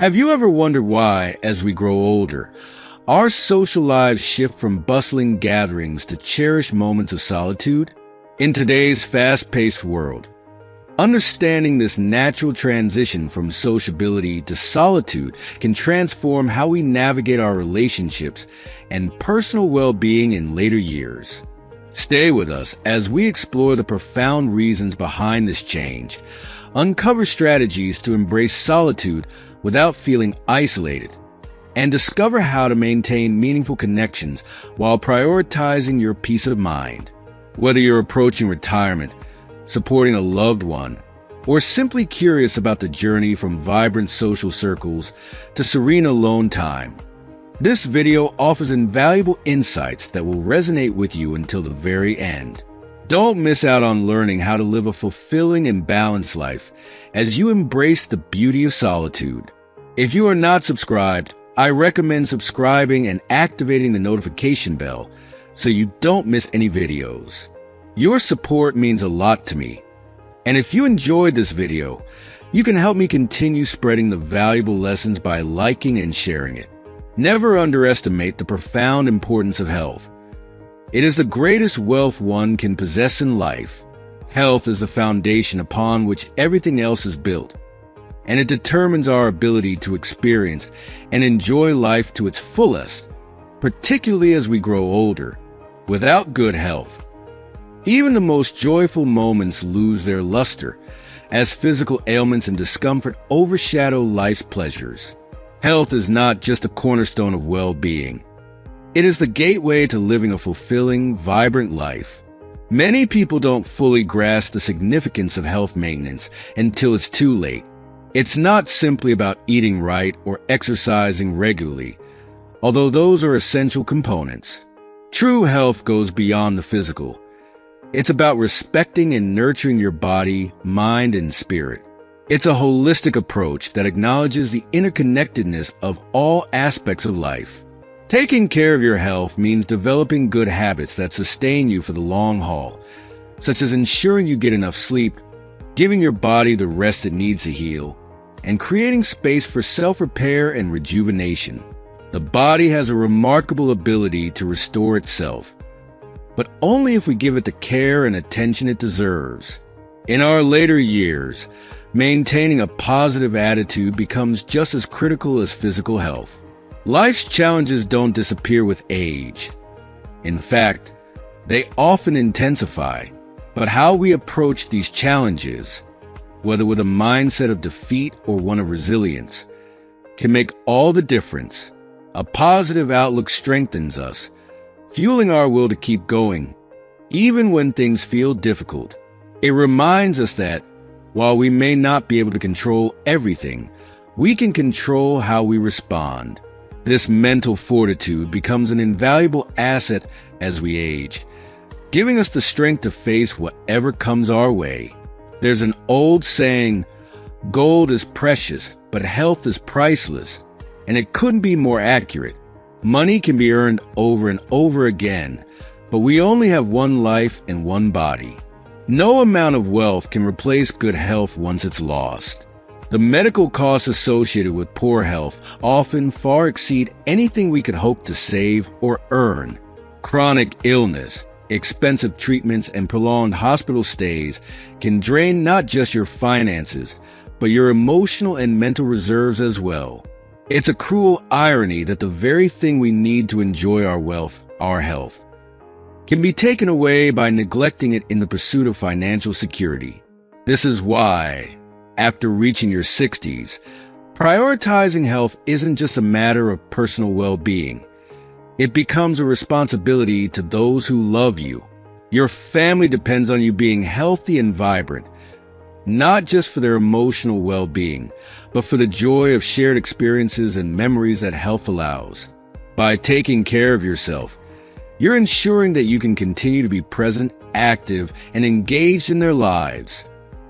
Have you ever wondered why, as we grow older, our social lives shift from bustling gatherings to cherished moments of solitude? In today's fast-paced world, understanding this natural transition from sociability to solitude can transform how we navigate our relationships and personal well-being in later years. Stay with us as we explore the profound reasons behind this change, uncover strategies to embrace solitude without feeling isolated, and discover how to maintain meaningful connections while prioritizing your peace of mind. Whether you're approaching retirement, supporting a loved one, or simply curious about the journey from vibrant social circles to serene alone time, this video offers invaluable insights that will resonate with you until the very end. Don't miss out on learning how to live a fulfilling and balanced life as you embrace the beauty of solitude. If you are not subscribed, I recommend subscribing and activating the notification bell so you don't miss any videos. Your support means a lot to me. And if you enjoyed this video, you can help me continue spreading the valuable lessons by liking and sharing it. Never underestimate the profound importance of health. It is the greatest wealth one can possess in life. Health is the foundation upon which everything else is built, and it determines our ability to experience and enjoy life to its fullest, particularly as we grow older. Without good health, even the most joyful moments lose their luster, as physical ailments and discomfort overshadow life's pleasures. Health is not just a cornerstone of well-being. It is the gateway to living a fulfilling, vibrant life. Many people don't fully grasp the significance of health maintenance until it's too late. It's not simply about eating right or exercising regularly, although those are essential components. True health goes beyond the physical. It's about respecting and nurturing your body, mind, and spirit. It's a holistic approach that acknowledges the interconnectedness of all aspects of life. Taking care of your health means developing good habits that sustain you for the long haul, such as ensuring you get enough sleep, giving your body the rest it needs to heal, and creating space for self-repair and rejuvenation. The body has a remarkable ability to restore itself, but only if we give it the care and attention it deserves. In our later years, maintaining a positive attitude becomes just as critical as physical health. Life's challenges don't disappear with age. In fact, they often intensify. But how we approach these challenges, whether with a mindset of defeat or one of resilience, can make all the difference. A positive outlook strengthens us, fueling our will to keep going, even when things feel difficult. It reminds us that, while we may not be able to control everything, we can control how we respond. This mental fortitude becomes an invaluable asset as we age, giving us the strength to face whatever comes our way. There's an old saying, "Gold is precious, but health is priceless," and it couldn't be more accurate. Money can be earned over and over again, but we only have one life and one body. No amount of wealth can replace good health once it's lost. The medical costs associated with poor health often far exceed anything we could hope to save or earn. Chronic illness, expensive treatments, and prolonged hospital stays can drain not just your finances, but your emotional and mental reserves as well. It's a cruel irony that the very thing we need to enjoy our wealth, our health, can be taken away by neglecting it in the pursuit of financial security. This is why, after reaching your 60s, prioritizing health isn't just a matter of personal well-being. It becomes a responsibility to those who love you. Your family depends on you being healthy and vibrant, not just for their emotional well-being, but for the joy of shared experiences and memories that health allows. By taking care of yourself, you're ensuring that you can continue to be present, active, and engaged in their lives.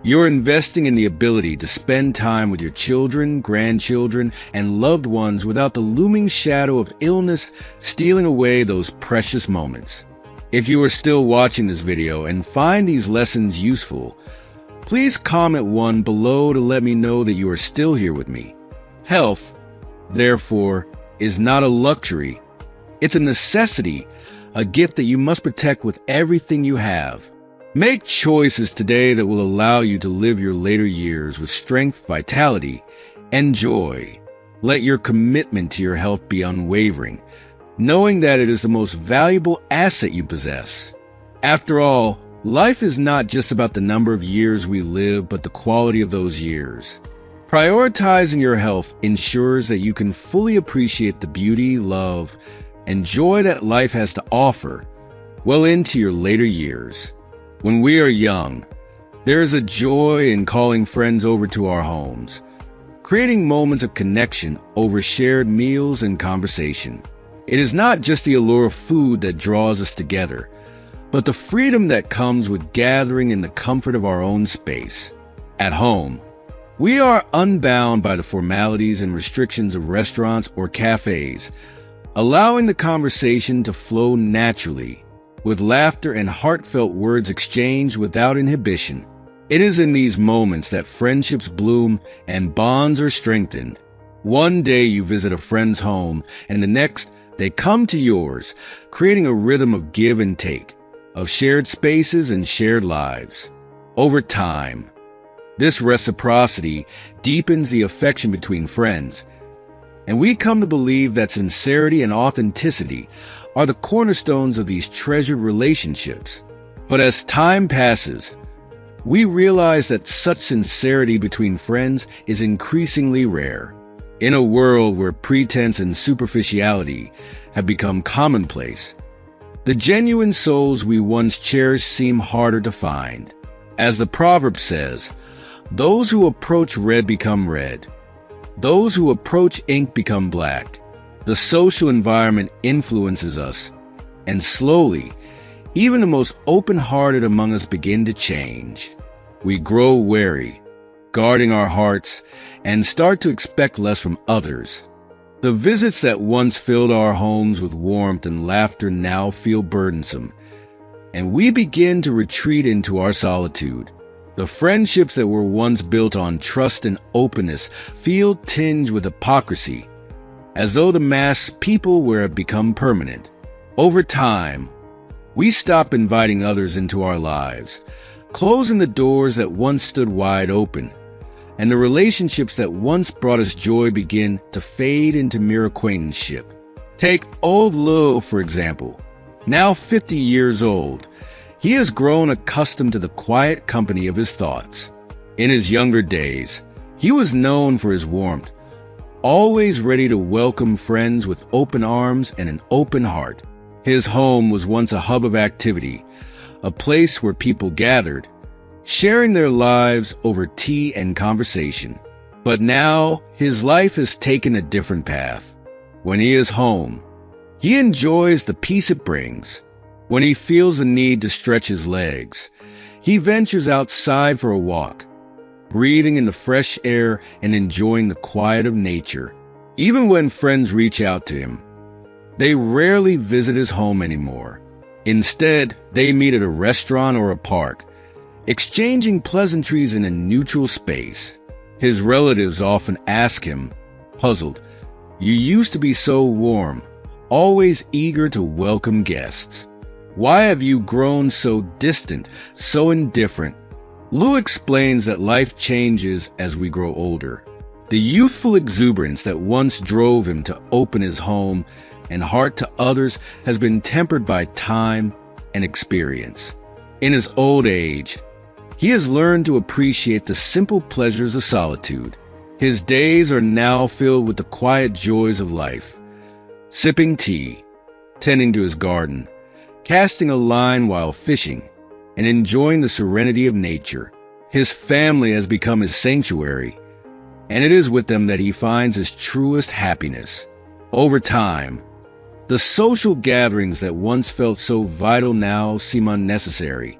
You're investing in the ability to spend time with your children, grandchildren, and loved ones without the looming shadow of illness stealing away those precious moments. If you are still watching this video and find these lessons useful, please comment 1 below to let me know that you are still here with me. Health, therefore, is not a luxury. It's a necessity, a gift that you must protect with everything you have. Make choices today that will allow you to live your later years with strength, vitality, and joy. Let your commitment to your health be unwavering, knowing that it is the most valuable asset you possess. After all, life is not just about the number of years we live, but the quality of those years. Prioritizing your health ensures that you can fully appreciate the beauty, love, and joy that life has to offer well into your later years. When we are young, there is a joy in calling friends over to our homes, creating moments of connection over shared meals and conversation. It is not just the allure of food that draws us together, but the freedom that comes with gathering in the comfort of our own space. At home, we are unbound by the formalities and restrictions of restaurants or cafes, allowing the conversation to flow naturally, with laughter and heartfelt words exchanged without inhibition. It is in these moments that friendships bloom and bonds are strengthened. One day you visit a friend's home, and the next they come to yours, creating a rhythm of give and take, of shared spaces and shared lives. Over time, this reciprocity deepens the affection between friends, and we come to believe that sincerity and authenticity are the cornerstones of these treasured relationships. But as time passes, we realize that such sincerity between friends is increasingly rare. In a world where pretense and superficiality have become commonplace, the genuine souls we once cherished seem harder to find. As the proverb says, those who approach red become red. Those who approach ink become black. The social environment influences us, and slowly, even the most open-hearted among us begin to change. We grow wary, guarding our hearts, and start to expect less from others. The visits that once filled our homes with warmth and laughter now feel burdensome, and we begin to retreat into our solitude. The friendships that were once built on trust and openness feel tinged with hypocrisy, as though the masked people were become permanent. Over time, we stop inviting others into our lives, closing the doors that once stood wide open, and the relationships that once brought us joy begin to fade into mere acquaintanceship. Take old Lil, for example. Now 50 years old, he has grown accustomed to the quiet company of his thoughts. In his younger days, he was known for his warmth, always ready to welcome friends with open arms and an open heart. His home was once a hub of activity, a place where people gathered, sharing their lives over tea and conversation. But now, his life has taken a different path. When he is home, he enjoys the peace it brings. When he feels the need to stretch his legs, he ventures outside for a walk, breathing in the fresh air and enjoying the quiet of nature. Even when friends reach out to him, they rarely visit his home anymore. Instead, they meet at a restaurant or a park, exchanging pleasantries in a neutral space. His relatives often ask him, puzzled, "You used to be so warm, always eager to welcome guests. Why have you grown so distant, so indifferent?" Lou explains that life changes as we grow older. The youthful exuberance that once drove him to open his home and heart to others has been tempered by time and experience. In his old age, he has learned to appreciate the simple pleasures of solitude. His days are now filled with the quiet joys of life, sipping tea, tending to his garden, casting a line while fishing, and enjoying the serenity of nature. His family has become his sanctuary, and it is with them that he finds his truest happiness. Over time, the social gatherings that once felt so vital now seem unnecessary,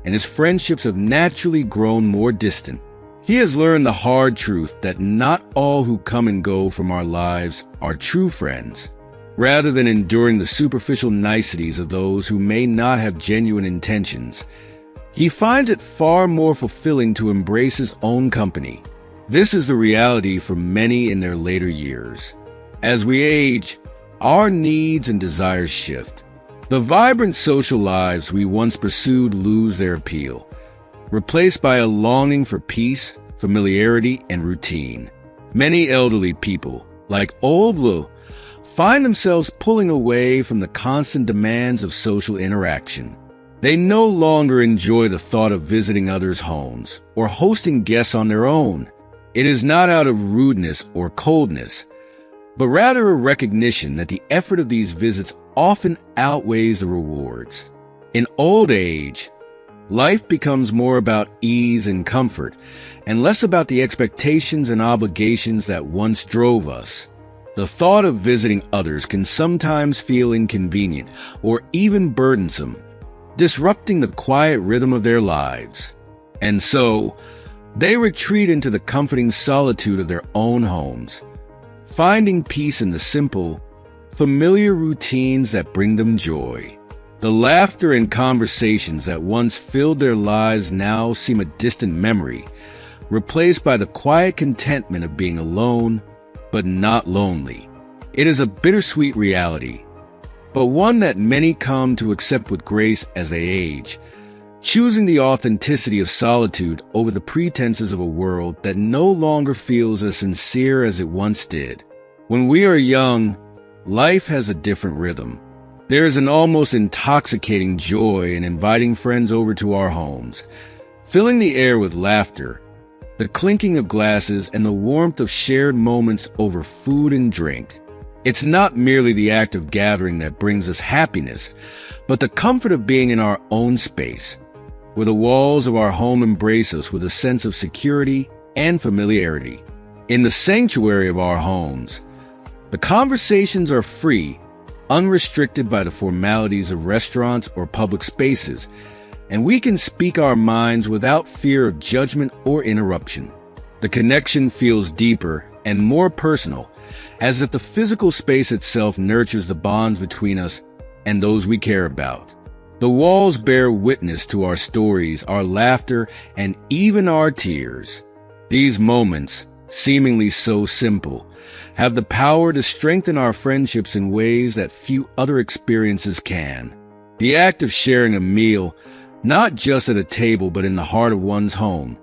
and his friendships have naturally grown more distant. He has learned the hard truth that not all who come and go from our lives are true friends. Rather than enduring the superficial niceties of those who may not have genuine intentions, he finds it far more fulfilling to embrace his own company. This is the reality for many in their later years. As we age, our needs and desires shift. The vibrant social lives we once pursued lose their appeal, replaced by a longing for peace, familiarity, and routine. Many elderly people, like old Lou, find themselves pulling away from the constant demands of social interaction. They no longer enjoy the thought of visiting others' homes or hosting guests on their own. It is not out of rudeness or coldness, but rather a recognition that the effort of these visits often outweighs the rewards. In old age, life becomes more about ease and comfort, and less about the expectations and obligations that once drove us. The thought of visiting others can sometimes feel inconvenient or even burdensome, disrupting the quiet rhythm of their lives. And so, they retreat into the comforting solitude of their own homes, finding peace in the simple, familiar routines that bring them joy. The laughter and conversations that once filled their lives now seem a distant memory, replaced by the quiet contentment of being alone, but not lonely. It is a bittersweet reality, but one that many come to accept with grace as they age, choosing the authenticity of solitude over the pretenses of a world that no longer feels as sincere as it once did. When we are young, life has a different rhythm. There is an almost intoxicating joy in inviting friends over to our homes, filling the air with laughter, the clinking of glasses, and the warmth of shared moments over food and drink. It's not merely the act of gathering that brings us happiness, but the comfort of being in our own space, where the walls of our home embrace us with a sense of security and familiarity. In the sanctuary of our homes, the conversations are free, unrestricted by the formalities of restaurants or public spaces, and we can speak our minds without fear of judgment or interruption. The connection feels deeper and more personal, as if the physical space itself nurtures the bonds between us and those we care about. The walls bear witness to our stories, our laughter, and even our tears. These moments, seemingly so simple, have the power to strengthen our friendships in ways that few other experiences can. The act of sharing a meal, not just at a table but in the heart of one's home,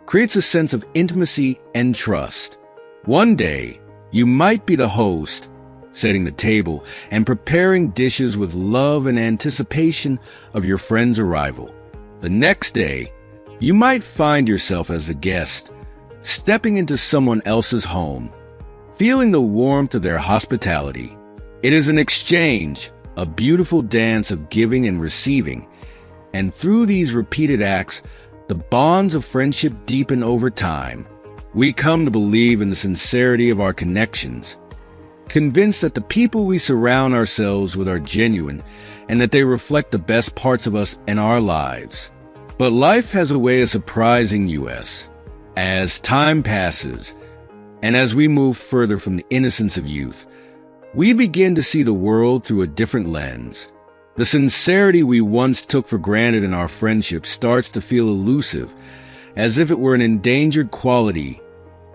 creates a sense of intimacy and trust. One day, you might be the host, setting the table and preparing dishes with love and anticipation of your friend's arrival. The next day, you might find yourself as a guest, stepping into someone else's home, feeling the warmth of their hospitality. It is an exchange, a beautiful dance of giving and receiving, and through these repeated acts, the bonds of friendship deepen over time. We come to believe in the sincerity of our connections, convinced that the people we surround ourselves with are genuine and that they reflect the best parts of us and our lives. But life has a way of surprising us. As time passes, and as we move further from the innocence of youth, we begin to see the world through a different lens. The sincerity we once took for granted in our friendship starts to feel elusive, as if it were an endangered quality,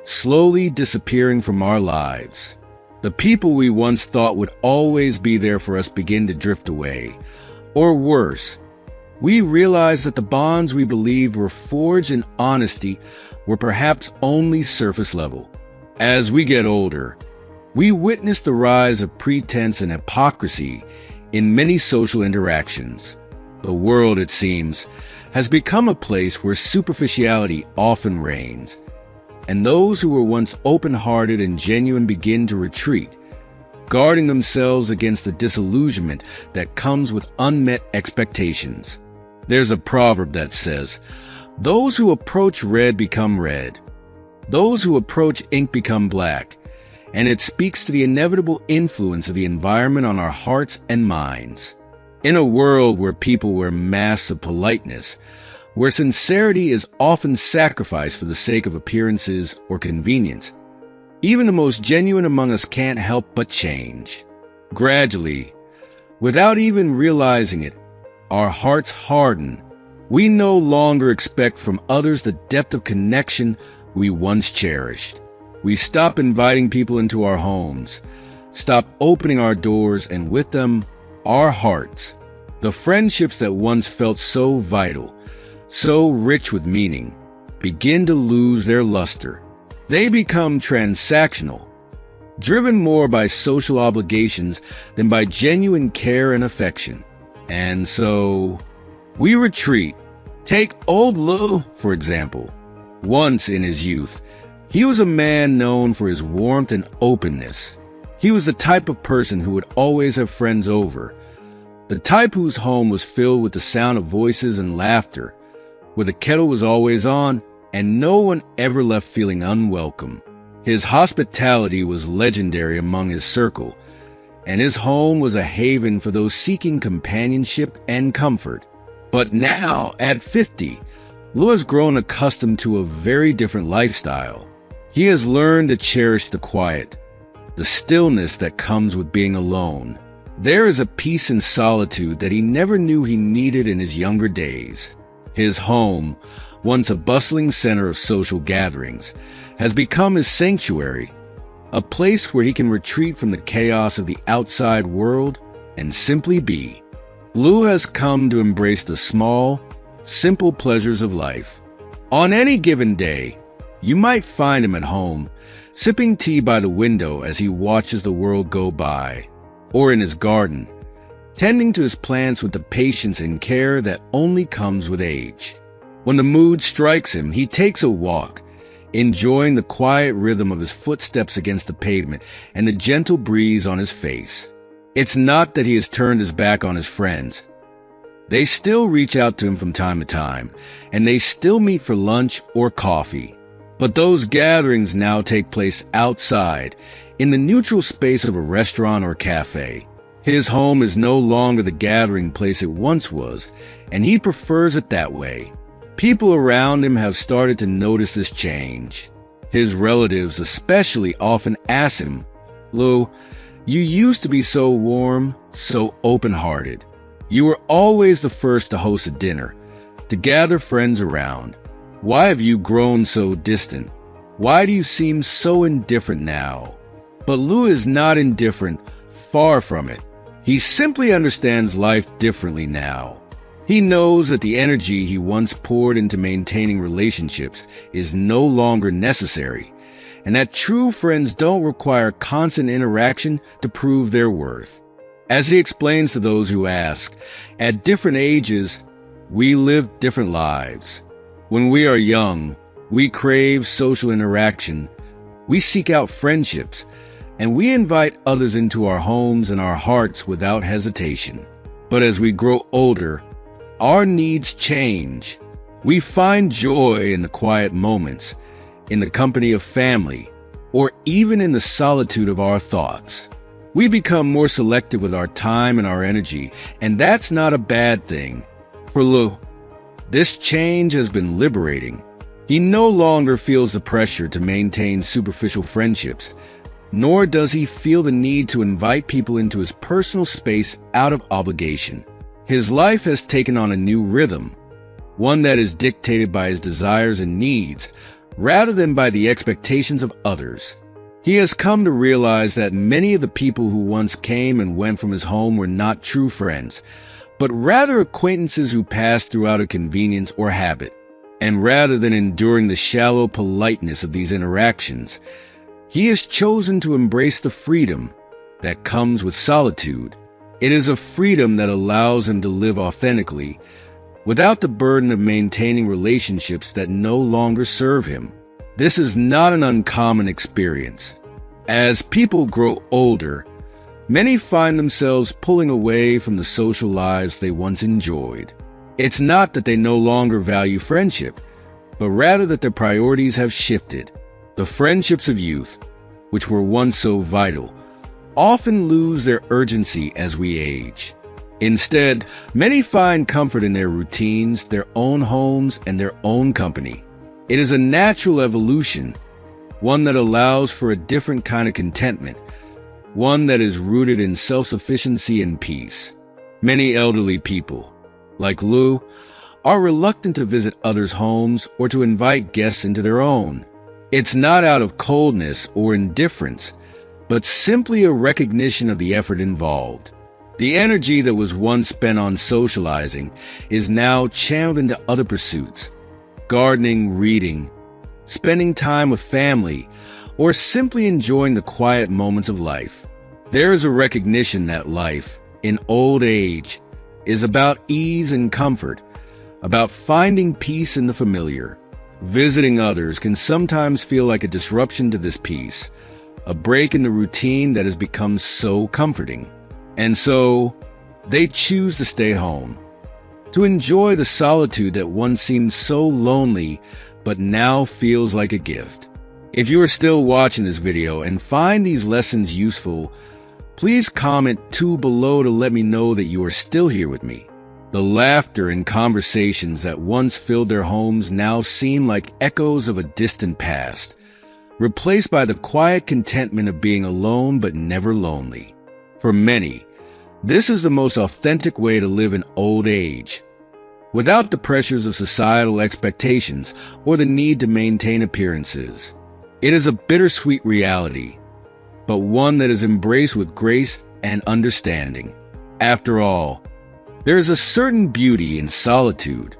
slowly disappearing from our lives. The people we once thought would always be there for us begin to drift away. Or worse, we realize that the bonds we believed were forged in honesty were perhaps only surface level. As we get older, we witness the rise of pretense and hypocrisy in many social interactions. The world, it seems, has become a place where superficiality often reigns, and those who were once open-hearted and genuine begin to retreat, guarding themselves against the disillusionment that comes with unmet expectations. There's a proverb that says, "Those who approach red become red. Those who approach ink become black," and it speaks to the inevitable influence of the environment on our hearts and minds. In a world where people wear masks of politeness, where sincerity is often sacrificed for the sake of appearances or convenience, even the most genuine among us can't help but change. Gradually, without even realizing it, our hearts harden. We no longer expect from others the depth of connection we once cherished. We stop inviting people into our homes, stop opening our doors, and with them, our hearts. The friendships that once felt so vital, so rich with meaning, begin to lose their luster. They become transactional, driven more by social obligations than by genuine care and affection. And so, we retreat. Take old Lou, for example. Once in his youth, he was a man known for his warmth and openness. He was the type of person who would always have friends over, the type whose home was filled with the sound of voices and laughter, where the kettle was always on and no one ever left feeling unwelcome. His hospitality was legendary among his circle, and his home was a haven for those seeking companionship and comfort. But now, at 50, Lou has grown accustomed to a very different lifestyle. He has learned to cherish the quiet, the stillness that comes with being alone. There is a peace and solitude that he never knew he needed in his younger days. His home, once a bustling center of social gatherings, has become his sanctuary, a place where he can retreat from the chaos of the outside world and simply be. Lou has come to embrace the small, simple pleasures of life. On any given day, you might find him at home, sipping tea by the window as he watches the world go by, or in his garden, tending to his plants with the patience and care that only comes with age. When the mood strikes him, he takes a walk, enjoying the quiet rhythm of his footsteps against the pavement and the gentle breeze on his face. It's not that he has turned his back on his friends. They still reach out to him from time to time, and they still meet for lunch or coffee. But those gatherings now take place outside, in the neutral space of a restaurant or cafe. His home is no longer the gathering place it once was, and he prefers it that way. People around him have started to notice this change. His relatives especially often ask him, "Lou, you used to be so warm, so open-hearted. You were always the first to host a dinner, to gather friends around. Why have you grown so distant? Why do you seem so indifferent now?" But Lou is not indifferent, far from it. He simply understands life differently now. He knows that the energy he once poured into maintaining relationships is no longer necessary, and that true friends don't require constant interaction to prove their worth. As he explains to those who ask, at different ages, we live different lives. When we are young, we crave social interaction, we seek out friendships, and we invite others into our homes and our hearts without hesitation. But as we grow older, our needs change. We find joy in the quiet moments, in the company of family, or even in the solitude of our thoughts. We become more selective with our time and our energy, and that's not a bad thing. For Lou, this change has been liberating. He no longer feels the pressure to maintain superficial friendships, nor does he feel the need to invite people into his personal space out of obligation. His life has taken on a new rhythm, one that is dictated by his desires and needs, rather than by the expectations of others. He has come to realize that many of the people who once came and went from his home were not true friends, but rather acquaintances who passed through out of convenience or habit. And rather than enduring the shallow politeness of these interactions, he has chosen to embrace the freedom that comes with solitude. It is a freedom that allows him to live authentically, without the burden of maintaining relationships that no longer serve him. This is not an uncommon experience. As people grow older, many find themselves pulling away from the social lives they once enjoyed. It's not that they no longer value friendship, but rather that their priorities have shifted. The friendships of youth, which were once so vital, often lose their urgency as we age. Instead, many find comfort in their routines, their own homes, and their own company. It is a natural evolution, one that allows for a different kind of contentment, one that is rooted in self-sufficiency and peace. Many elderly people, like Lou, are reluctant to visit others' homes or to invite guests into their own. It's not out of coldness or indifference, but simply a recognition of the effort involved. The energy that was once spent on socializing is now channeled into other pursuits: gardening, reading, spending time with family, or simply enjoying the quiet moments of life. There is a recognition that life, in old age, is about ease and comfort, about finding peace in the familiar. Visiting others can sometimes feel like a disruption to this peace, a break in the routine that has become so comforting. And so, they choose to stay home, to enjoy the solitude that once seemed so lonely but now feels like a gift. If you are still watching this video and find these lessons useful, please comment 2 below to let me know that you are still here with me. The laughter and conversations that once filled their homes now seem like echoes of a distant past, replaced by the quiet contentment of being alone but never lonely. For many, this is the most authentic way to live in old age, without the pressures of societal expectations or the need to maintain appearances. It is a bittersweet reality, but one that is embraced with grace and understanding. After all, there is a certain beauty in solitude,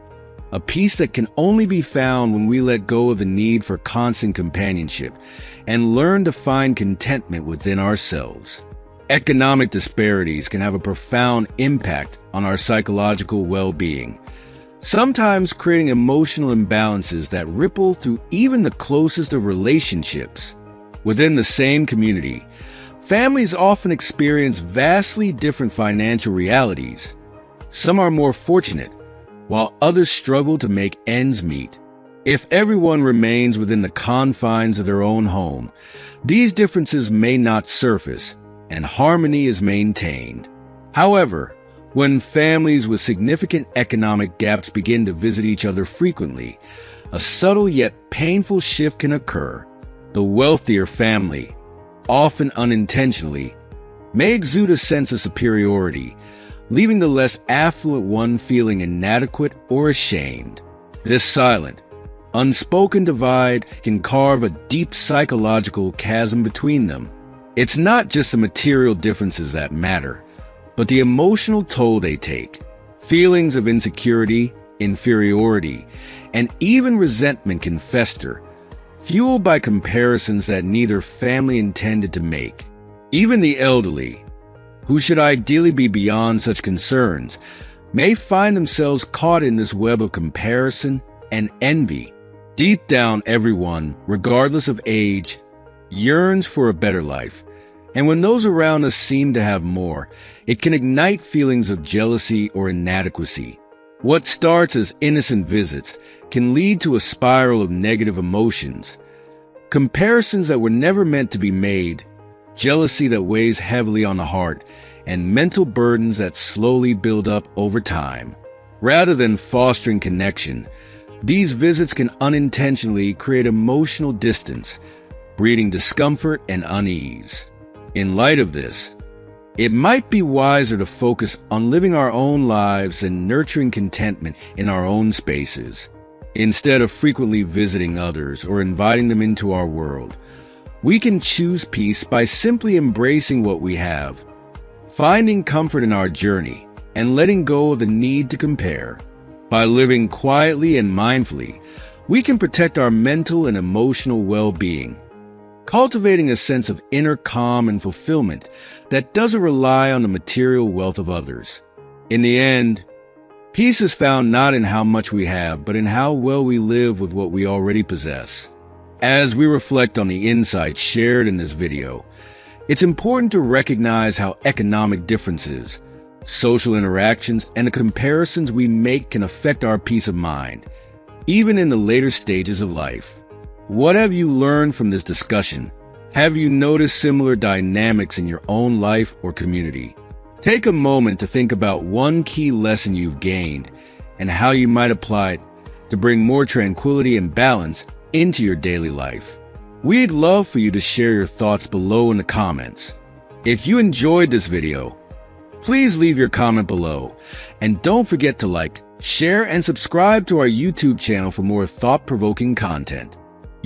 a peace that can only be found when we let go of the need for constant companionship and learn to find contentment within ourselves. Economic disparities can have a profound impact on our psychological well-being, sometimes creating emotional imbalances that ripple through even the closest of relationships. Within the same community, families often experience vastly different financial realities. Some are more fortunate, while others struggle to make ends meet. If everyone remains within the confines of their own home, these differences may not surface, and harmony is maintained. However, when families with significant economic gaps begin to visit each other frequently, a subtle yet painful shift can occur. The wealthier family, often unintentionally, may exude a sense of superiority, leaving the less affluent one feeling inadequate or ashamed. This silent, unspoken divide can carve a deep psychological chasm between them. It's not just the material differences that matter, but the emotional toll they take. Feelings of insecurity, inferiority, and even resentment can fester, fueled by comparisons that neither family intended to make. Even the elderly, who should ideally be beyond such concerns, may find themselves caught in this web of comparison and envy. Deep down, everyone, regardless of age, yearns for a better life. And when those around us seem to have more, it can ignite feelings of jealousy or inadequacy. What starts as innocent visits can lead to a spiral of negative emotions. Comparisons that were never meant to be made, jealousy that weighs heavily on the heart, and mental burdens that slowly build up over time. Rather than fostering connection, these visits can unintentionally create emotional distance, breeding discomfort and unease. In light of this, it might be wiser to focus on living our own lives and nurturing contentment in our own spaces. Instead of frequently visiting others or inviting them into our world, we can choose peace by simply embracing what we have, finding comfort in our journey, and letting go of the need to compare. By living quietly and mindfully, we can protect our mental and emotional well-being, cultivating a sense of inner calm and fulfillment that doesn't rely on the material wealth of others. In the end, peace is found not in how much we have, but in how well we live with what we already possess. As we reflect on the insights shared in this video, it's important to recognize how economic differences, social interactions, and the comparisons we make can affect our peace of mind, even in the later stages of life. What have you learned from this discussion? Have you noticed similar dynamics in your own life or community? Take a moment to think about one key lesson you've gained and how you might apply it to bring more tranquility and balance into your daily life. We'd love for you to share your thoughts below in the comments. If you enjoyed this video, please leave your comment below, and don't forget to like, share, and subscribe to our YouTube channel for more thought-provoking content.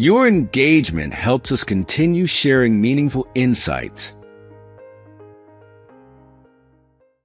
Your engagement helps us continue sharing meaningful insights.